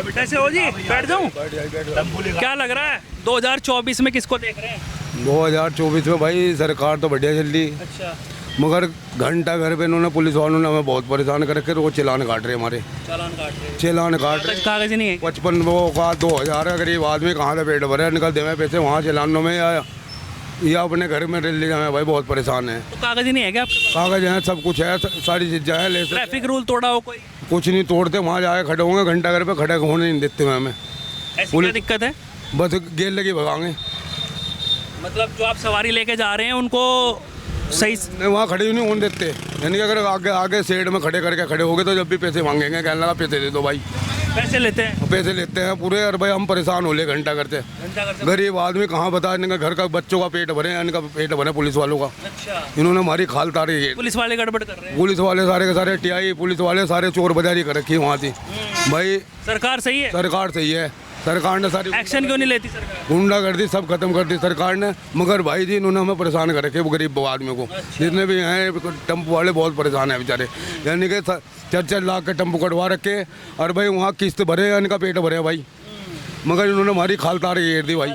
कैसे हो जी? बैठ जाऊं? क्या लग रहा है 2024 में किसको देख रहे हैं? 2024 में भाई सरकार तो बढ़िया चल रही, अच्छा, मगर घंटा घर पे इन्होंने पुलिस वालों ने हमें बहुत परेशान कर रखे। वो चालान काट रहे हमारे, चालान काट रहे हैं। चालान काट रहे। कागज नहीं है? 55 वो का 2000 गरीब आदमी कहाँ से पेट भरे, निकल दे पैसे वहाँ चालानों में या अपने घर में ले जाए। भाई बहुत परेशान है। तो कागज ही नहीं है क्या आपके पास? कागज है, सब कुछ है, सारी चीज़ें है। ले ट्रैफिक रूल तोड़ा हो कोई? कुछ नहीं तोड़ते, वहाँ जाके खड़े होंगे, घंटा घर पे खड़े होने नहीं देते हमें। ऐसी क्या दिक्कत है? बस गेल लगी भगाएंगे। मतलब जो आप सवारी लेके जा रहे हैं उनको सही नहीं वहाँ खड़े ही नहीं होने देते, यानी कि अगर आगे साइड में खड़े करके खड़े हो गए तो जब भी पैसे मांगेंगे कहने लगा पैसे दे दो भाई। पैसे लेते हैं? पैसे लेते हैं पूरे। और भाई हम परेशान हो ले घंटा करते। गरीब आदमी कहाँ बता, इनका घर का बच्चों का पेट भरे, इनका पेट भरे पुलिस वालों का। अच्छा, इन्होंने हमारी खाल तारी है। पुलिस वाले गड़बड़ कर रहे हैं? पुलिस वाले सारे के सारे टीआई पुलिस वाले सारे चोर बाजारी कर रखी है वहाँ से। भाई सरकार सही है? सरकार सही है, सरकार ने सारी एक्शन क्यों नहीं लेती सरकार? गुंडागर्दी सब खत्म कर दी सरकार ने। मगर भाई जी इन्होंने हमें परेशान कर रखे, वो गरीब आदमियों को। जितने भी हैं टेम्पो वाले बहुत परेशान हैं बेचारे, यानी कि 4-4 लाख के टेम्पो कटवा रखे। और भाई वहाँ किस्त भरे, इनका पेट भरे भाई, मगर इन्होंने हमारी खाल तार घेर दी भाई।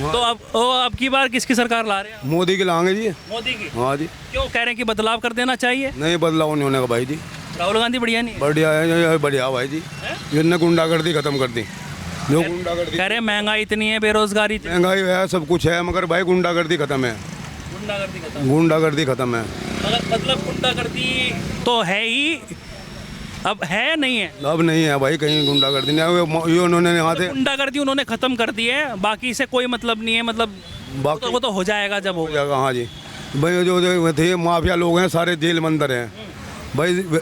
तो अब की बार किसकी सरकार ला रहे हैं? मोदी की लाएंगे जी। मोदी की? हाँ जी। क्यों कह रहे हैं कि बदलाव कर देना चाहिए? नहीं बदलाव नहीं होने का भाई जी। राहुल गांधी बढ़िया नहीं है? बढ़िया है, बढ़िया भाई जी। जिनने गुंडागर्दी खत्म कर दी, जो गुंडागर्दी। कह रहे हैं महंगाई इतनी है, बेरोजगारी इतनी, महंगाई है, सब कुछ है, मगर भाई गुंडागर्दी खत्म है। गुंडागर्दी खत्म है। मतलब गुंडागर्दी तो है ही, अब है नहीं है? अब नहीं है भाई, कहीं गुंडागर्दी नहीं। ये उन्होंने यहाँ से गुंडागर्दी उन्होंने खत्म कर दी है, बाकी से कोई मतलब नहीं है। मतलब बाकी वो तो हो जाएगा जब हो जाएगा। हाँ जी भाई, जो थे माफिया लोग हैं सारे जेल में अंदर हैं भाई।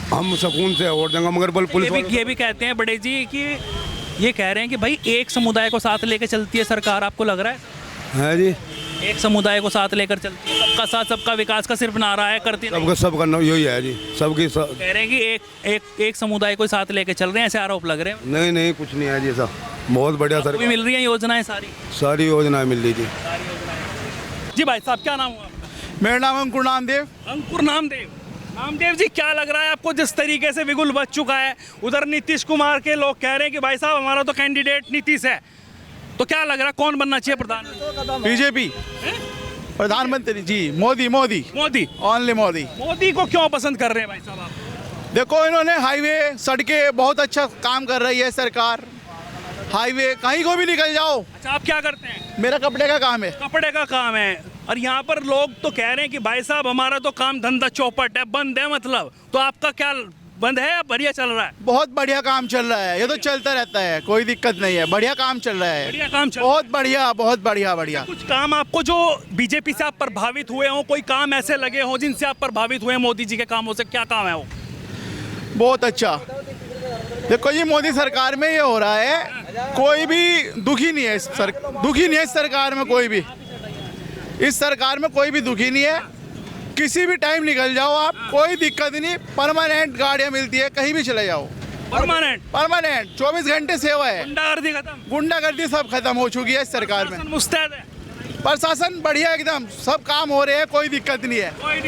हम सुकून से और देंगे, मगर पुलिस ये भी कहते हैं बड़े जी कि ये कह रहे हैं कि भाई एक समुदाय को साथ लेकर चलती है सरकार। आपको लग रहा है जी? एक समुदाय को साथ लेकर चलती है, सबका साथ सबका विकास का सिर्फ नारा है, करती नहीं। सब करना यही है जी, सबकी कह रहे हैं कि एक समुदाय को साथ लेकर चल रहे हैं, ऐसे आरोप लग रहे हैं। नहीं नहीं कुछ नहीं है जी, ऐसा बहुत बढ़िया सर मिल रही है योजनाएं, सारी योजनाएं मिल रही थी जी। भाई साहब क्या नाम हुआ? मेरा नाम अंकुर नामदेव। अंकुर नामदेव। नामदेव जी क्या लग रहा है आपको, जिस तरीके से बिगुल बच चुका है, उधर नीतीश कुमार के लोग कह रहे हैं कि भाई साहब हमारा तो कैंडिडेट नीतीश है, तो क्या लग रहा है कौन बनना चाहिए प्रधानमंत्री? बीजेपी प्रधानमंत्री जी, मोदी मोदी मोदी, ओनली मोदी। मोदी को क्यों पसंद कर रहे हैं भाई साहब आप? देखो इन्होंने हाईवे सड़कें बहुत अच्छा काम कर रही है सरकार। हाईवे कहीं को भी निकल जाओ। अच्छा, आप क्या करते हैं? मेरा कपड़े का काम है। कपड़े का काम है, और यहाँ पर लोग तो कह रहे हैं कि भाई साहब हमारा तो काम धंधा चौपट है, बंद है। मतलब तो आपका क्या बंद है या बढ़िया चल रहा है? बहुत बढ़िया काम चल रहा है, ये तो चलता रहता है, कोई दिक्कत नहीं है, बढ़िया काम चल रहा है। बढ़िया काम चल बहुत बढ़िया, बहुत बढ़िया बढ़िया। कुछ काम आपको जो बीजेपी से आप प्रभावित हुए हो, कोई काम ऐसे लगे हो जिनसे आप प्रभावित हुए मोदी जी के कामों से? क्या काम है वो? बहुत अच्छा। देखो ये मोदी सरकार में ये हो रहा है, कोई भी दुखी नहीं है दुखी नहीं है इस सरकार में, कोई भी इस सरकार में कोई भी दुखी नहीं है। किसी भी टाइम निकल जाओ आप, कोई दिक्कत नहीं, परमानेंट गाड़ियाँ मिलती है, कहीं भी चले जाओ। परमानेंट 24 घंटे सेवा है। गुंडागर्दी खत्म? गुंडागर्दी सब खत्म हो चुकी है इस सरकार में। मुस्तैद है प्रशासन बढ़िया, एकदम सब काम हो रहे हैं, कोई दिक्कत नहीं है। कोई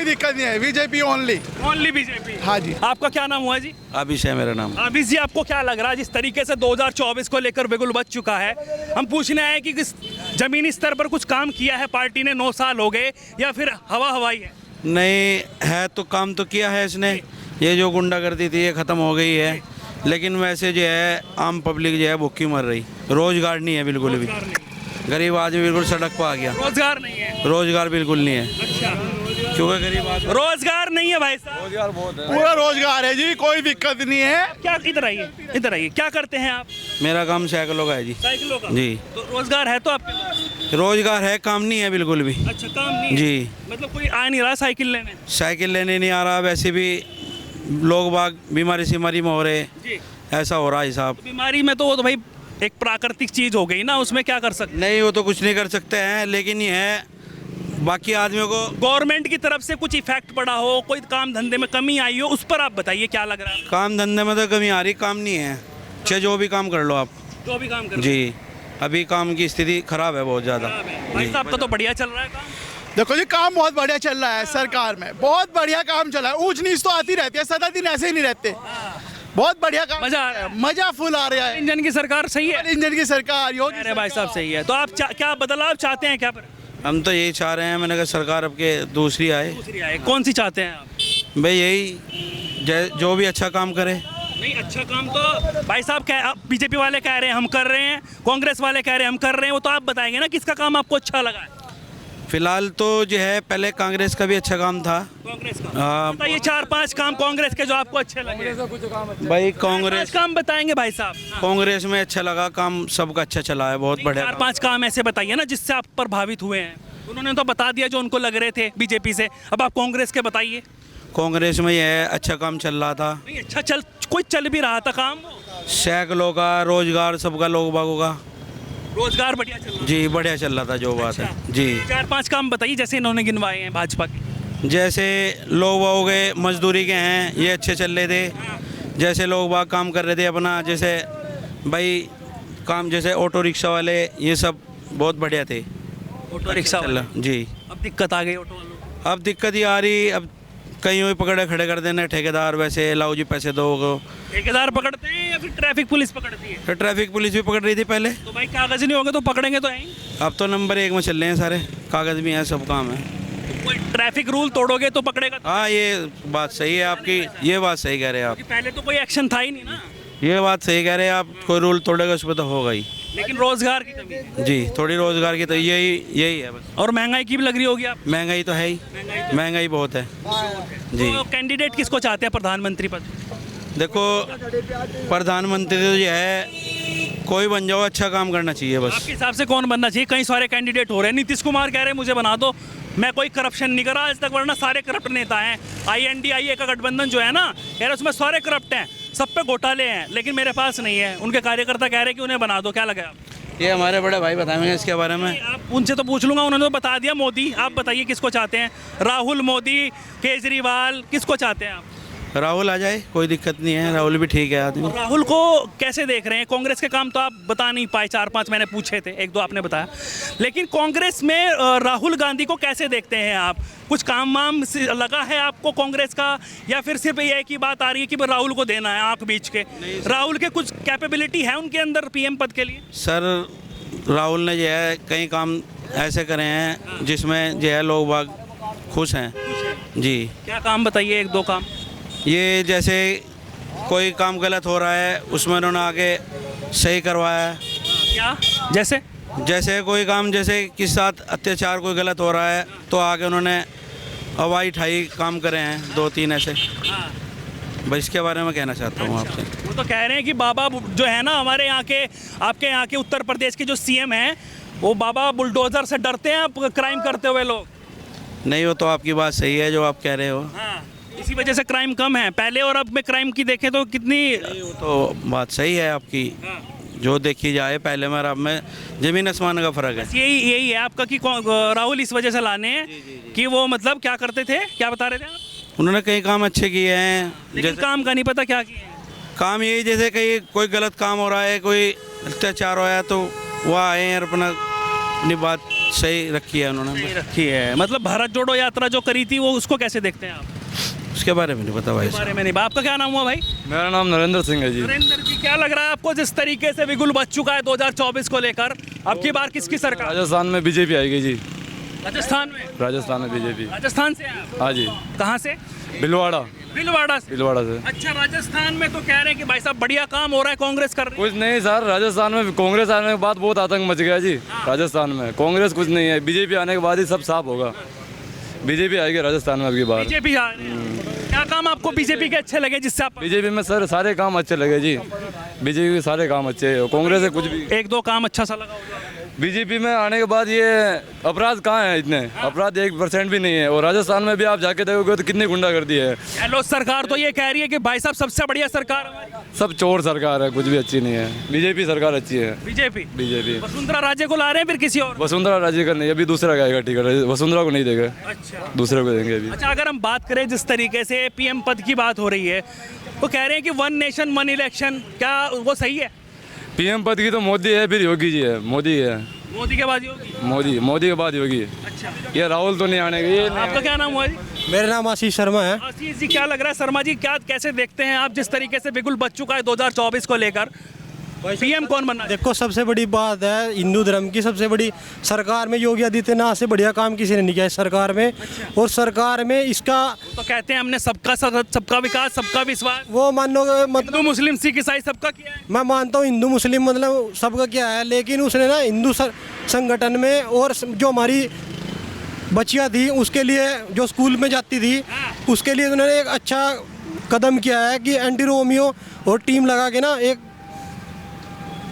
दिक्कत नहीं है। BJP only BJP. हाँ जी। आपका क्या नाम हुआ जी? अभिष है मेरा नाम। अभिष जी, आपको क्या लग रहा है जिस तरीके से 2024 को लेकर बिगुल बच चुका है? हम पूछने आए कि किस जमीनी स्तर पर कुछ काम किया है पार्टी ने? 9 साल हो गए, या फिर हवाई है? नहीं है तो काम तो किया है इसने। ये जो गुंडागर्दी थी ये ख़त्म हो गई है, लेकिन वैसे जो है आम पब्लिक जो है भूखी मर रही। रोजगार नहीं है बिल्कुल भी, गरीब आदमी बिल्कुल सड़क पर आ गया। रोजगार नहीं है? रोजगार बिल्कुल नहीं है। अच्छा, क्योंकि गरीब आदमी रोजगार नहीं है भाई साहब? रोजगार बहुत है, पूरा रोजगार है जी, कोई दिक्कत नहीं है। क्या इधर आइए, क्या करते हैं आप? मेरा काम साइकिलों का है जी। साइकिलों का? जी। तो रोजगार है तो आपके? रोजगार है, काम नहीं है बिल्कुल भी। अच्छा, काम नहीं है जी। मतलब कोई आ नहीं रहा साइकिल लेने? साइकिल लेने नहीं आ रहा, वैसे भी लोग बाग बीमारी सीमारी में हो रहे, ऐसा हो रहा है साहब। बीमारी में तो वो तो भाई एक प्राकृतिक चीज हो गई ना, उसमें क्या कर सकते? नहीं, वो तो कुछ नहीं कर सकते हैं, लेकिन ये है बाकी आदमियों को गवर्नमेंट की तरफ से कुछ इफेक्ट पड़ा हो, कोई काम धंधे में कमी आई हो, उस पर आप बताइए क्या लग रहा है? काम धंधे में तो कमी आ रही, काम नहीं है। चाहे जो भी काम कर लो आप, जो भी काम कर जी। अभी काम की स्थिति खराब है बहुत ज़्यादा। भाई साहब का तो बढ़िया चल रहा है काम? देखो जी काम बहुत बढ़िया चल रहा है सरकार में, बहुत बढ़िया काम चल रहा है। ऊंच नीच तो आती रहती है, 7 दिन ऐसे ही नहीं रहते। बहुत बढ़िया काम, मजा आ रहा है। मजा फुल आ रहा है। इंजन की सरकार सही है। इंजन की सरकार योगी अरे भाई साहब सही है। तो आप क्या बदलाव चाहते हैं क्या पर? हम तो यही चाह रहे हैं, मैंने कहा सरकार अब के दूसरी आए। दूसरी आए, कौन सी चाहते हैं आप? भाई यही जो भी अच्छा काम करे। नहीं, अच्छा काम तो भाई साहब बीजेपी वाले कह रहे हैं हम कर रहे हैं, कांग्रेस वाले कह रहे हैं हम कर रहे हैं, वो तो आप बताएंगे ना किसका काम आपको अच्छा लगा है। फिलहाल तो जो है पहले कांग्रेस का भी अच्छा काम था। कांग्रेस का हाँ। बताइए 4-5 काम कांग्रेस के जो आपको अच्छे लगे। भाई 4-5 कांग्रेस काम बताएंगे भाई साहब। कांग्रेस में अच्छा लगा काम, सबका अच्छा चला है, बहुत बढ़िया। 4-5 काम ऐसे बताइए ना जिससे आप प्रभावित हुए हैं। उन्होंने तो बता दिया जो उनको लग रहे थे बीजेपी से, अब आप कांग्रेस के बताइए। कांग्रेस में यह अच्छा काम चल रहा था। नहीं, अच्छा कोई चल भी रहा था काम, सैकड़ों का रोजगार सबका, लोग बागों का रोजगार बढ़िया चल रहा जी बढ़िया चल रहा था, जो बात है जी। है। 4-5 काम बताइए जैसे इन्होंने गिनवाए हैं भाजपा के। जैसे लोग बाग गए मजदूरी के हैं, ये अच्छे चल रहे थे। जैसे लोग बाग काम कर रहे थे अपना, जैसे भाई काम जैसे ऑटो रिक्शा वाले, ये सब बहुत बढ़िया थे। ऑटो रिक्शा वाला जी। अब दिक्कत आ गई ऑटो वालों को। अब दिक्कत ही आ रही, अब कहीं भी पकड़े खड़े कर देना ठेकेदार, वैसे लाओ जी पैसे दो। ठेकेदार पकड़ते हैं या फिर ट्रैफिक पुलिस पकड़ती है? फिर ट्रैफिक पुलिस भी पकड़ रही थी पहले। तो भाई कागज नहीं होंगे तो पकड़ेंगे तो यहीं। अब तो नंबर 1 में चल रहे हैं सारे, कागज़ भी हैं, सब काम है। कोई ट्रैफिक रूल तोड़ोगे तो पकड़ेगा। हाँ, ये बात सही है आपकी, ये बात सही कह रहे हैं आप। क्योंकि पहले तो कोई एक्शन था ही नहीं ना। ये बात सही कह रहे हैं आप, कोई रूल तोड़ेगा उस पर तो होगा ही। लेकिन रोजगार की कमी है। जी, थोड़ी रोजगार की तो यही है बस। और महंगाई की भी लग रही होगी आप। महंगाई तो है ही, महंगाई बहुत है जी। तो कैंडिडेट किसको चाहते हैं प्रधानमंत्री पद? देखो, प्रधानमंत्री तो जो है कोई बन जाओ, अच्छा काम करना चाहिए बस। आपके हिसाब से कौन बनना चाहिए? कई सारे कैंडिडेट हो रहे हैं। नीतीश कुमार कह रहे हैं मुझे बना दो, मैं कोई करप्शन नहीं करा आज तक, वरना सारे करप्ट नेता हैं। INDIA का गठबंधन जो है ना, कह रहे उसमें सारे करप्ट हैं, सब पे घोटाले हैं, लेकिन मेरे पास नहीं है। उनके कार्यकर्ता कह रहे हैं कि उन्हें बना दो। क्या लगा आप? ये हमारे बड़े भाई बताएंगे इसके बारे में। आप उनसे तो पूछ लूंगा, उन्होंने तो बता दिया मोदी। आप बताइए किसको चाहते हैं? राहुल, मोदी, केजरीवाल, किसको चाहते हैं आप? राहुल आ जाए, कोई दिक्कत नहीं है, राहुल भी ठीक है आदमी। राहुल को कैसे देख रहे हैं? कांग्रेस के काम तो आप बता नहीं पाए, 4-5 मैंने पूछे थे, 1-2 आपने बताया, लेकिन कांग्रेस में राहुल गांधी को कैसे देखते हैं आप? कुछ काम वाम लगा है आपको कांग्रेस का, या फिर सिर्फ ये एक ही बात आ रही है कि राहुल को देना है आंख बीच के? राहुल के कुछ कैपेबिलिटी है उनके अंदर PM पद के लिए? सर, राहुल ने जो है कई काम ऐसे करे हैं जिसमें जो है लोग बाग खुश हैं जी। क्या काम बताइए, 1-2 काम। ये जैसे कोई काम गलत हो रहा है उसमें उन्होंने आके सही करवाया है। क्या जैसे कोई काम, जैसे किस साथ अत्याचार कोई गलत हो रहा है तो आके उन्होंने हवाई ठाई काम करे हैं 2-3 ऐसे। बस इसके बारे में कहना चाहता हूँ आपसे। वो तो कह रहे हैं कि बाबा जो है ना हमारे यहाँ के, आपके यहाँ के उत्तर प्रदेश के जो CM हैं, वो बाबा बुलडोजर से डरते हैं क्राइम करते हुए लोग। नहीं, वो तो आपकी बात सही है जो आप कह रहे हो। हाँ, इसी वजह से क्राइम कम है। पहले और अब में क्राइम की देखें तो कितनी। वो तो बात सही है आपकी, जो देखी जाए पहले में और अब में जमीन आसमान का फ़र्क है। यही है आपका कि राहुल इस वजह से लाने हैं कि वो मतलब क्या करते थे, क्या बता रहे थे आप? उन्होंने कई काम अच्छे किए हैं, लेकिन जैसे काम का नहीं पता क्या किए हैं। काम यही जैसे कहीं कोई गलत काम हो रहा है, कोई अत्याचार हो रहा है तो वो आए हैं और अपनी बात सही रखी है उन्होंने। सही रखी है। मतलब भारत जोड़ो यात्रा जो करी थी वो, उसको कैसे देखते हैं आप? उसके बारे में नहीं पता भाई। इस बारे में नहीं। आपका क्या नाम हुआ भाई? मेरा नाम नरेंद्र सिंह है जी। नरेंद्र जी, क्या लग रहा है आपको जिस तरीके से बिगुल बच चुका है 2024 को लेकर, अब की बार किसकी सरकार? राजस्थान में बीजेपी आएगी जी। राजस्थान में? राजस्थान में बीजेपी। राजस्थान से आप? हाँ जी। कहाँ से? भिलवाड़ा। भीलवाड़ा से? भिलवाड़ा से। अच्छा, राजस्थान में तो कह रहे हैं कि भाई साहब बढ़िया काम हो रहा है, कांग्रेस कर रही है। कुछ नहीं सर, राजस्थान में कांग्रेस आने के बाद बहुत आतंक मच गया जी। राजस्थान में कांग्रेस कुछ नहीं है, बीजेपी आने के बाद ही सब साफ होगा। बीजेपी आएगी राजस्थान में अबकी बार। बीजेपी आ रही है। क्या काम आपको बीजेपी के अच्छे लगे जिससे आप? बीजेपी में सर सारे काम अच्छे लगे जी, बीजेपी के सारे काम अच्छे हैं। कांग्रेस से कुछ भी 1-2 काम अच्छा सा लगा होगा। बीजेपी में आने के बाद ये अपराध कहाँ है, इतने अपराध 1% भी नहीं है। और राजस्थान में भी आप जाके देखोगे तो कितनी गुंडागर्दी है। हेलो, सरकार तो ये कह रही है कि भाई साहब सबसे बढ़िया सरकार हमारी। सब चोर सरकार है, कुछ भी अच्छी नहीं है। बीजेपी सरकार अच्छी है। बीजेपी वसुंधरा राजे को ला रहे हैं फिर किसी और? वसुंधरा राजे का नहीं, अभी दूसरा गाएगा टिकट, वसुंधरा को नहीं देगा, अच्छा, दूसरे को देंगे अभी। अच्छा, अगर हम बात करें जिस तरीके से PM पद की बात हो रही है, वो कह रहे हैं कि 1 नेशन 1 इलेक्शन, क्या वो सही है? PM पद की तो मोदी है, फिर योगी जी है। मोदी है, मोदी के बाद योगी? मोदी के बाद योगी। अच्छा, ये राहुल तो नहीं आने का। ये आपका क्या नाम हुआ जी? मेरा नाम आशीष शर्मा है। आशीष जी, क्या लग रहा है शर्मा जी, क्या कैसे देखते हैं आप जिस तरीके से बिगुल बच चुका है 2024 को लेकर? पीएम कौन बनना है? देखो, सबसे बड़ी बात है हिंदू धर्म की, सबसे बड़ी सरकार में योगी आदित्यनाथ से बढ़िया काम किसी ने नहीं किया है सरकार में। और सरकार में इसका तो कहते हैं हमने सबका विकास सबका विश्वास, वो मानो मतलब हिंदू मुस्लिम सिख ईसाई सबका किया है। मैं मानता हूँ हिंदू मुस्लिम मतलब सबका क्या है, लेकिन उसने ना हिंदू संगठन में और जो हमारी बच्चियाँ थी उसके लिए, जो स्कूल में जाती थी उसके लिए उन्होंने एक अच्छा कदम किया है कि एंटी रोमियो और टीम लगा के ना एक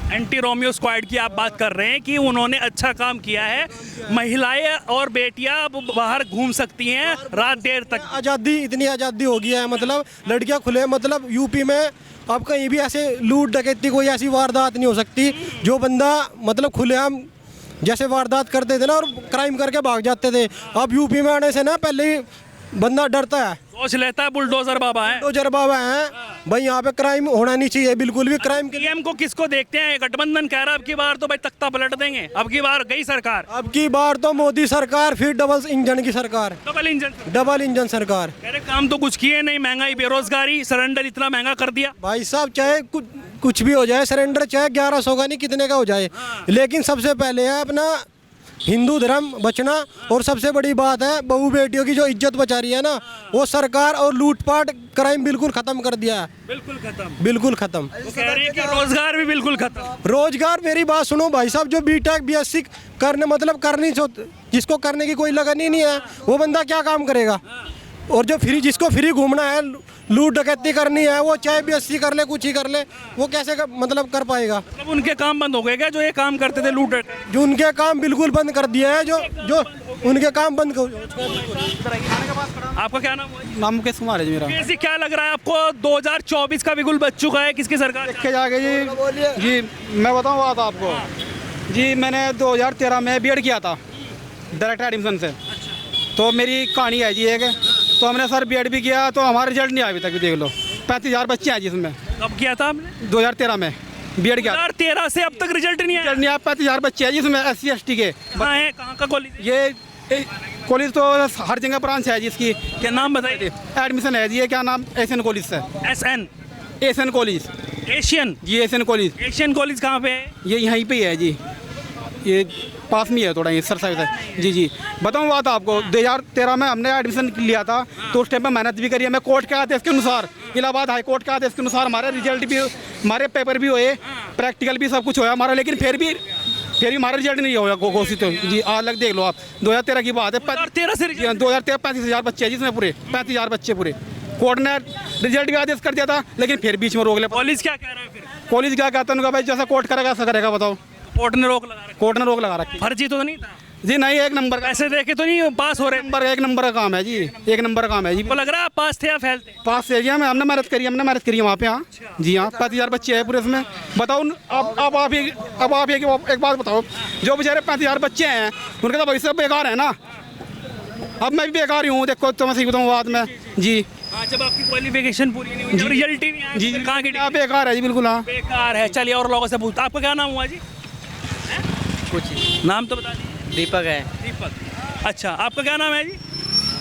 एंटी रोमियो स्क्वाड की आप बात कर रहे हैं कि उन्होंने अच्छा काम किया है। महिलाएं और बेटियां अब बाहर घूम सकती हैं रात देर तक। आज़ादी, इतनी आज़ादी हो गई है, मतलब लड़कियां खुले, मतलब यूपी में अब कहीं भी ऐसे लूट डकैती कोई ऐसी वारदात नहीं हो सकती जो बंदा मतलब खुलेआम जैसे वारदात करते थे ना और क्राइम करके भाग जाते थे। अब यूपी में आने से ना पहले ही बंदा डरता है, सोच लेता है बुलडोजर बाबा है। तो जर बाबा हैं भाई, यहाँ पे क्राइम होना नहीं चाहिए बिल्कुल भी। क्राइम के पीएम को किसको देखते हैं? गठबंधन कह रहा है अब की बार तो भाई तख्ता पलट देंगे, अब की बार गई सरकार, अब की बार तो मोदी सरकार, फिर डबल इंजन की सरकार, डबल इंजन। सरकार। कह रहे काम तो कुछ किए नहीं, महंगाई बेरोजगारी सरेंडर इतना महंगा कर दिया। भाई साहब, चाहे कुछ भी हो जाए, सरेंडर चाहे 1100 का नहीं कितने का हो जाए, लेकिन सबसे पहले है अपना हिंदू धर्म बचना। और सबसे बड़ी बात है बहू बेटियों की जो इज्जत बचा रही है ना, वो सरकार और लूटपाट क्राइम बिल्कुल खत्म कर दिया है, बिल्कुल खत्म, बिल्कुल खत्म। वो कह रही है कि रोजगार भी बिल्कुल खत्म। रोजगार, मेरी बात सुनो भाई साहब, जो बीटेक बीएससी करने मतलब करनी जिसको करने की कोई लगन ही नहीं है, वो बंदा क्या काम करेगा? और जो जिसको फ्री घूमना है, लूट डकैती करनी है, वो चाहे बीएससी कर ले, कुछ ही कर ले, वो कैसे मतलब कर पाएगा? मतलब उनके काम बंद हो गए क्या जो ये काम करते थे लूट? जो उनके काम बिल्कुल बंद कर दिया है, जो उनके काम बंद कर। आपका क्या नाम है? नाम मुकेश कुमार है जी मेरा। कैसी क्या लग रहा है आपको 2024 का बिगुल बच चुका है, किसकी सरकार? के जाके जी मैं बताऊँ बात आपको जी, मैंने 2013 में बीएड किया था डायरेक्ट एडमिशन से। तो मेरी कहानी है जी एक, तो हमने सर बीएड भी किया तो हमारा रिजल्ट नहीं आया अभी तक भी, देख लो 35,000 बच्चे हैं जिसमें। कब किया था आपने? 2013 में बीएड किया। 2013 से अब तक रिजल्ट नहीं आया? रिजल्ट नहीं आया, 35,000 बच्चे हैं जिसमें SC ST के। कहाँ है, कहाँ का कॉलेज? ये कॉलेज तो हर जगह ब्रांच है जिसकी। क्या नाम बताइए? एडमिशन है जी, ये क्या नाम, एशियन कॉलेज से। SN एशियन कॉलेज, एशियन जी एशियन कॉलेज। एशियन कॉलेज कहाँ पे है? ये यहीं पे ही है जी, ये पास में है थोड़ा, ये सर साइड है जी। जी बताऊँ बात आपको, 2013 में हमने एडमिशन लिया था तो उस टाइम पे मेहनत भी करी है। मैं कोर्ट के आदेश के अनुसार, इलाहाबाद हाई कोर्ट के आदेश के अनुसार हमारे रिजल्ट भी, हमारे पेपर भी हुए, प्रैक्टिकल भी सब कुछ हुआ हमारा, लेकिन फिर भी हमारा रिजल्ट नहीं हुआ घोषित जी। आज लग देख लो आप, 2013 की बात है। 2013 से 2013 35,000 बच्चे हैं जिसमें पूरे 35,000 बच्चे पूरे। कोर्ट ने रिजल्ट भी आदेश कर दिया था, लेकिन फिर बीच में रोक लिया। कॉलेज क्या कह रहा है फिर? कॉलेज क्या कहता है उनका, भाई जैसा कोर्ट करेगा ऐसा करेगा, बताओ। कोर्ट ने रोक लगा रखी? कोर्ट ने रोक लगा रखी। फर्जी तो नहीं था जी? नहीं, एक नंबर का, ऐसे देखे तो नहीं पास हो रहे? एक नंबर का काम है जी, एक नंबर का काम है जी। को लग रहा है आप पास थे या फेल थे? पास से जी, हमने मेहनत करी, वहाँ पे। हाँ जी, हाँ 35,000 बच्चे हैं पूरे इसमें। बताओ अब आप एक बात बताओ, जो बेचारे 35,000 बच्चे हैं उनका तो भविष्य बेकार है ना। अब मैं भी बेकार ही हूँ, देखो तो मैं सही बताऊँ बात में जी। जब आपकी क्वालिफिकेशन पूरी नहीं हुई, जब रिजल्ट ही नहीं आया, जी कहाँ की आप बेकार है जी, बिल्कुल। हाँ बेकार है। चलिए और लोगों से पूछता, आपका क्या नाम हुआ जी? कुछ नाम तो बता दीजिए। दीपक है। दीपक, अच्छा आपका क्या नाम है जी?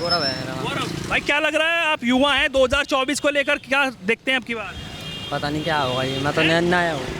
गौरव है। गौरव भाई, क्या लग रहा है आप युवा हैं, 2024 को लेकर क्या देखते हैं आपकी बात? पता नहीं क्या होगा ये, मैं तो नया हूँ।